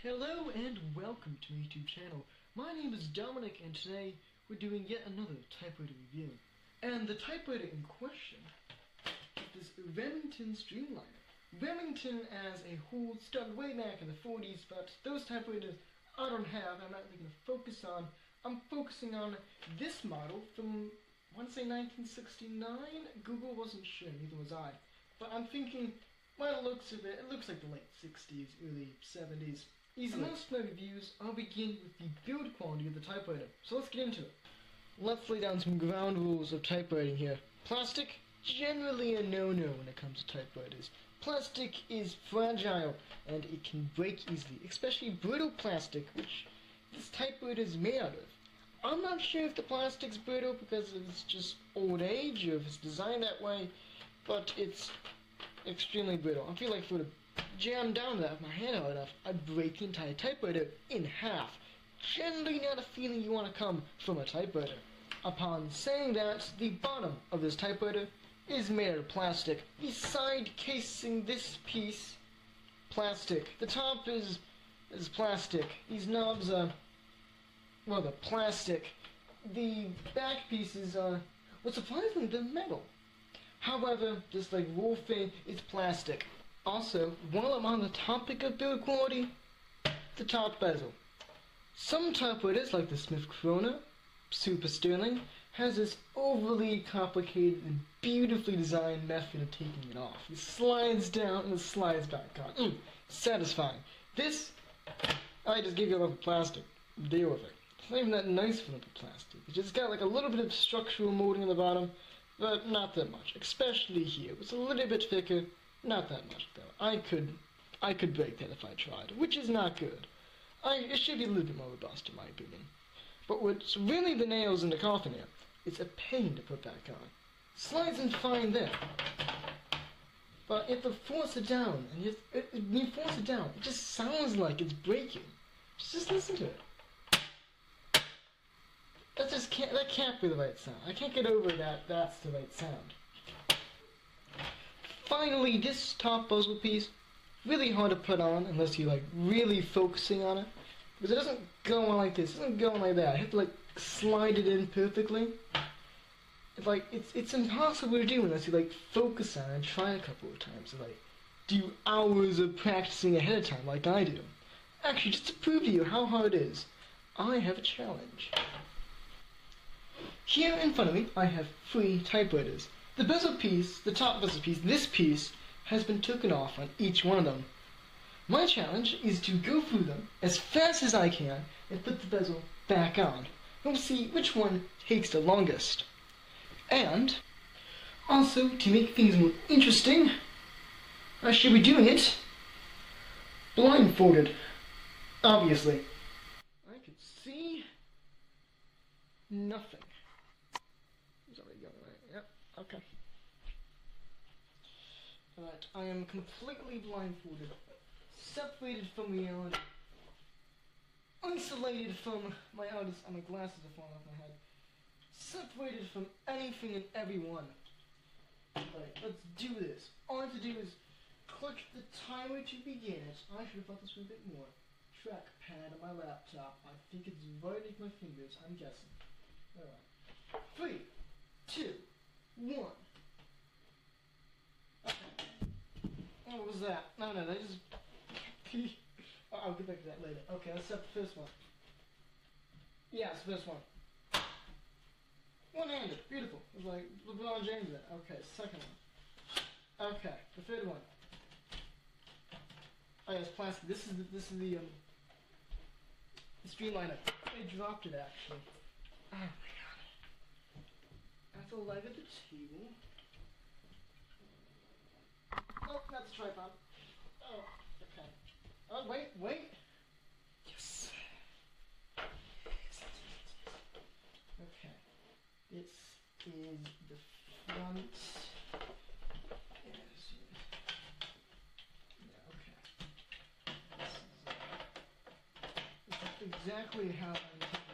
Hello and welcome to my YouTube channel. My name is Dominic and today we're doing yet another typewriter review. And the typewriter in question is Remington Streamliner. Remington as a whole started way back in the 40s, but those typewriters I don't have, I'm not really going to focus on. I'm focusing on this model from, I want to say 1969? Google wasn't sure, neither was I. But I'm thinking, by the looks of it, it looks like the late 60s, early 70s. In most of my reviews, I'll begin with the build quality of the typewriter. So let's get into it. Let's lay down some ground rules of typewriting here. Plastic, generally a no-no when it comes to typewriters. Plastic is fragile and it can break easily, especially brittle plastic, which this typewriter is made out of. I'm not sure if the plastic's brittle because it's just old age or if it's designed that way, but it's extremely brittle. I feel like if I would have jammed down that with my hand hard enough, I'd break the entire typewriter in half. Generally not a feeling you want to come from a typewriter. Upon saying that, the bottom of this typewriter is made out of plastic. The side casing this piece, plastic. The top is plastic. These knobs are, well, they're plastic. The back pieces are, well, surprisingly, they're metal. However, just like roofing, it's plastic. Also, while I'm on the topic of build quality, the top bezel. Some typewriters, like the Smith Corona, Super Sterling, has this overly complicated and beautifully designed method of taking it off. It slides down and it slides back on. Satisfying. This, I just give you a lump of plastic. Deal with it. It's not even that nice for a lump of plastic. It's just got like a little bit of structural molding in the bottom, but not that much. Especially here. It's a little bit thicker. Not that much though. I could break that if I tried, which is not good. It should be a little bit more robust in my opinion. But what's really the nails in the coffin here, it's a pain to put back on. Slides in fine there. But if you force it down, and you force it down, it just sounds like it's breaking. Just listen to it. That can't be the right sound. I can't get over that that's the right sound. Finally, this top bezel piece, really hard to put on unless you're like really focusing on it. Because it doesn't go on like this, it doesn't go on like that. I have to like slide it in perfectly. It's impossible to do unless you like focus on it and try a couple of times. And, like do hours of practicing ahead of time like I do. Actually, just to prove to you how hard it is, I have a challenge. Here in front of me, I have 3 typewriters. The bezel piece, the top bezel piece, this piece, has been taken off on each one of them. My challenge is to go through them as fast as I can and put the bezel back on. And we'll see which one takes the longest. And, also, to make things more interesting, I shall be doing it blindfolded. Obviously. I can see nothing. Is already going right? Yep. Okay. Alright, I am completely blindfolded, separated from reality, isolated from my glasses are falling off my head, separated from anything and everyone. Alright, let's do this. All I have to do is click the timer to begin it. I should have thought this was a bit more. Trackpad on my laptop. I think it's right at my fingers, I'm guessing. Alright. 3, 2, 1. Okay. Oh, what was that? No, they just... I'll get back to that later. Okay, let's set the first one. Yeah, it's the first one. One-handed. Beautiful. It was like LeBron James there. Okay, second one. Okay, the third one. Oh yeah, it's plastic. This is the Streamliner. I dropped it actually. Oh my god. I have to leg at the table. Oh, that's a tripod. Oh, okay. Oh, wait. Yes. Okay. This is the front. Yeah, okay. This is exactly how I intended.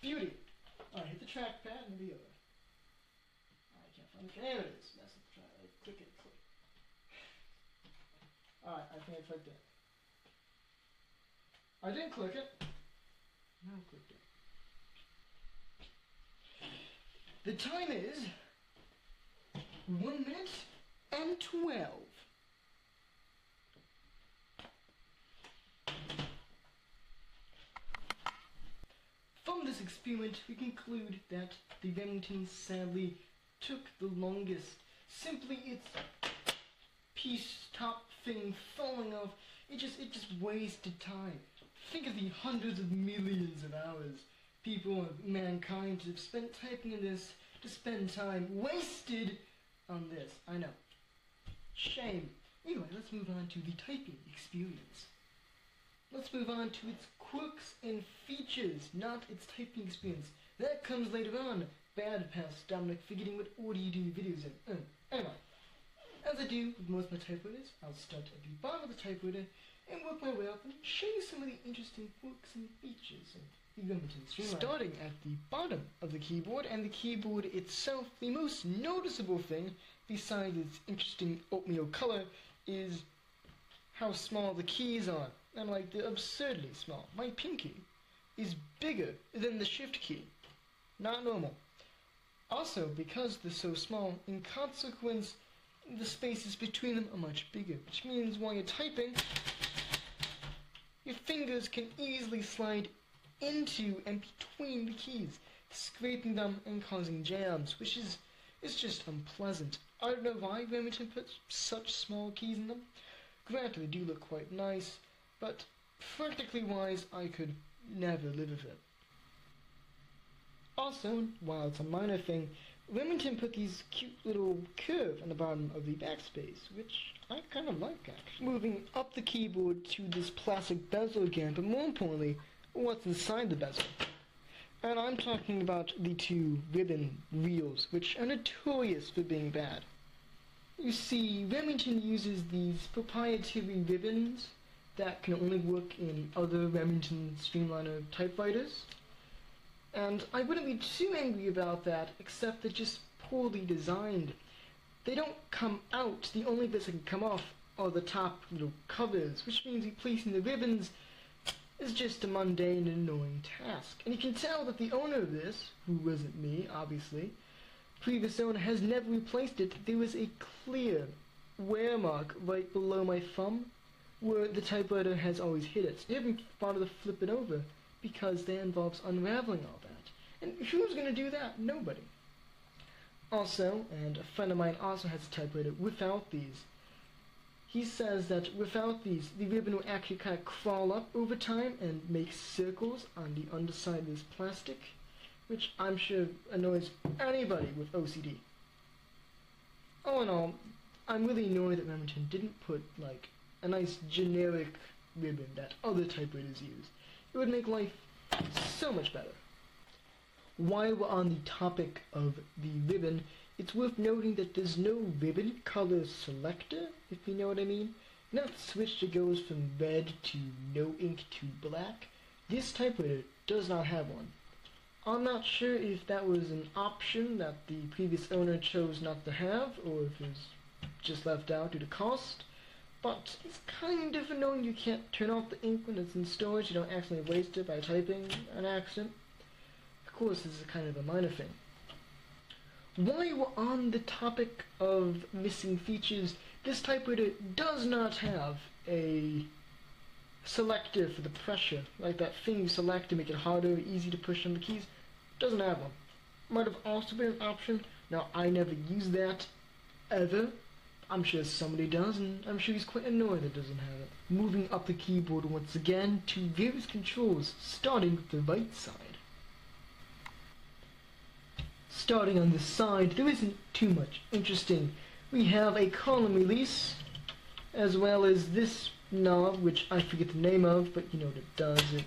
Beauty! Alright, hit the trackpad and be over. I can't find it. There it is. That's the try. Click it, click. I think I clicked it. I didn't click it. Now I clicked it. The time is 1 minute and 12. From this experiment, we conclude that the Remington sadly took the longest. Simply its piece top thing falling off, it just wasted time. Think of the hundreds of millions of hours people of mankind have spent typing in this, to spend time wasted on this. I know. Shame. Anyway, let's move on to the typing experience. Let's move on to its quirks and features, not its typing experience. That comes later on. Bad past Dominic forgetting what order you do your videos in. Anyway, as I do with most of my typewriters, I'll start at the bottom of the typewriter and work my way up and show you some of the interesting quirks and features of the Remington Streamliner. Starting at the bottom of the keyboard, and the keyboard itself, the most noticeable thing, besides its interesting oatmeal color, is how small the keys are. And like, they're absurdly small. My pinky is bigger than the shift key. Not normal. Also, because they're so small, in consequence, the spaces between them are much bigger, which means while you're typing, your fingers can easily slide into and between the keys, scraping them and causing jams, which is just unpleasant. I don't know why Remington puts such small keys in them. Granted, they do look quite nice, but practically wise, I could never live with it. Also, while it's a minor thing, Remington put these cute little curve on the bottom of the backspace, which I kind of like, actually. Moving up the keyboard to this plastic bezel again, but more importantly, what's inside the bezel. And I'm talking about the two ribbon reels, which are notorious for being bad. You see, Remington uses these proprietary ribbons that can only work in other Remington Streamliner typewriters. And I wouldn't be too angry about that, except they're just poorly designed. They don't come out. The only bits that can come off are the top little covers, which means replacing the ribbons is just a mundane and annoying task. And you can tell that the owner of this, who wasn't me, obviously, previous owner has never replaced it. There was a clear wear mark right below my thumb where the typewriter has always hit it. You haven't bothered to flip it over, because that involves unraveling all that. And who's going to do that? Nobody. Also, and a friend of mine also has a typewriter without these. He says that without these, the ribbon will actually kind of crawl up over time and make circles on the underside of this plastic, which I'm sure annoys anybody with OCD. All in all, I'm really annoyed that Remington didn't put, like, a nice generic ribbon that other typewriters use. It would make life so much better. While we're on the topic of the ribbon, it's worth noting that there's no ribbon color selector, if you know what I mean. Not the switch that goes from red to no ink to black. This typewriter does not have one. I'm not sure if that was an option that the previous owner chose not to have, or if it was just left out due to cost. But it's kind of annoying you can't turn off the ink when it's in storage. You don't accidentally waste it by typing an accident. Of course, this is kind of a minor thing. While we're on the topic of missing features, this typewriter does not have a selector for the pressure, like that thing you select to make it harder or easy to push on the keys. Doesn't have one. Might have also been an option. Now, I never use that, ever. I'm sure somebody does, and I'm sure he's quite annoyed that doesn't have it. Moving up the keyboard once again to various controls, starting with the right side. Starting on this side, there isn't too much interesting. We have a column release, as well as this knob, which I forget the name of, but you know what it does. It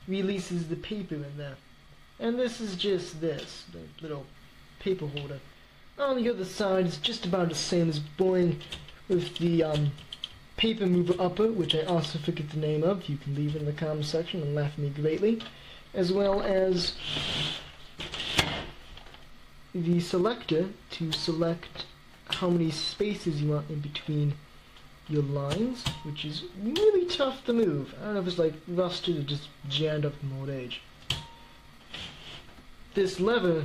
releases the paper in there. And this is just this, the little paper holder. On the other side, it's just about the same as boring with the paper mover upper, which I also forget the name of. You can leave it in the comment section and laugh at me greatly. As well as the selector to select how many spaces you want in between your lines, which is really tough to move. I don't know if it's like rusted or just jammed up from old age. This lever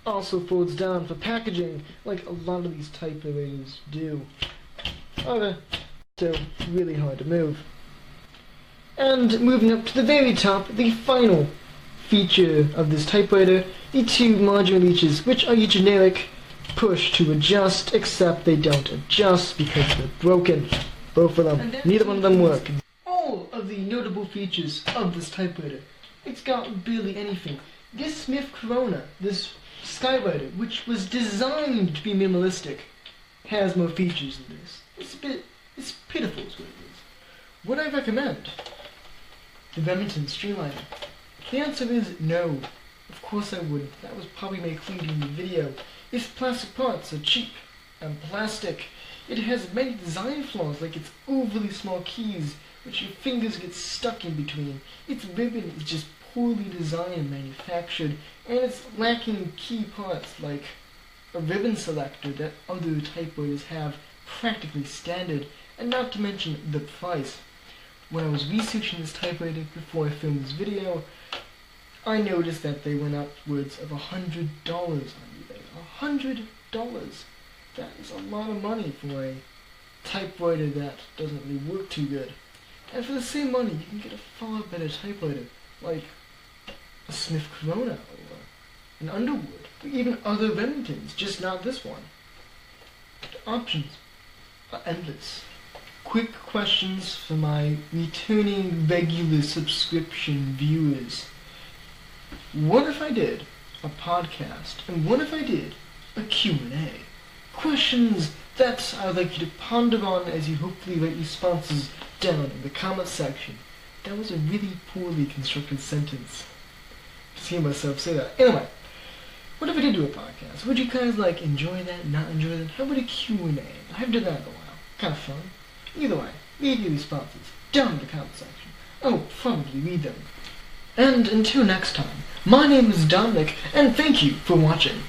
also folds down for packaging, like a lot of these typewriters do. However, still really hard to move. And moving up to the very top, the final feature of this typewriter, the two margin reaches, which are your generic push to adjust, except they don't adjust because they're broken. Both of them. Neither one of them work. All of the notable features of this typewriter. It's got barely anything. This Smith Corona, this Skywriter, which was designed to be minimalistic, has more features than this. It's pitiful is what it is. Would I recommend the Remington Streamliner? The answer is no. Of course I wouldn't. That was probably my clue in the video. Its plastic parts are cheap and plastic. It has many design flaws, like its overly small keys, which your fingers get stuck in between. Its ribbon is just poorly designed and manufactured, and it's lacking key parts like a ribbon selector that other typewriters have practically standard, and not to mention the price. When I was researching this typewriter before I filmed this video, I noticed that they went upwards of $100 on eBay. $100! That is a lot of money for a typewriter that doesn't really work too good. And for the same money, you can get a far better typewriter, like a Smith Corona or an Underwood, or even other Remingtons, just not this one. The options are endless. Quick questions for my returning regular subscription viewers. What if I did a podcast, and what if I did a Q&A? Questions that I would like you to ponder on as you hopefully write responses down in the comment section. That was a really poorly constructed sentence. Just hear myself say that. Anyway, what if I did do a podcast? Would you guys like enjoy that, not enjoy that? How about a Q&A? I haven't done that in a while. Kind of fun. Either way, leave your responses down in the comment section. I will probably read them. And until next time, my name is Dominic, and thank you for watching.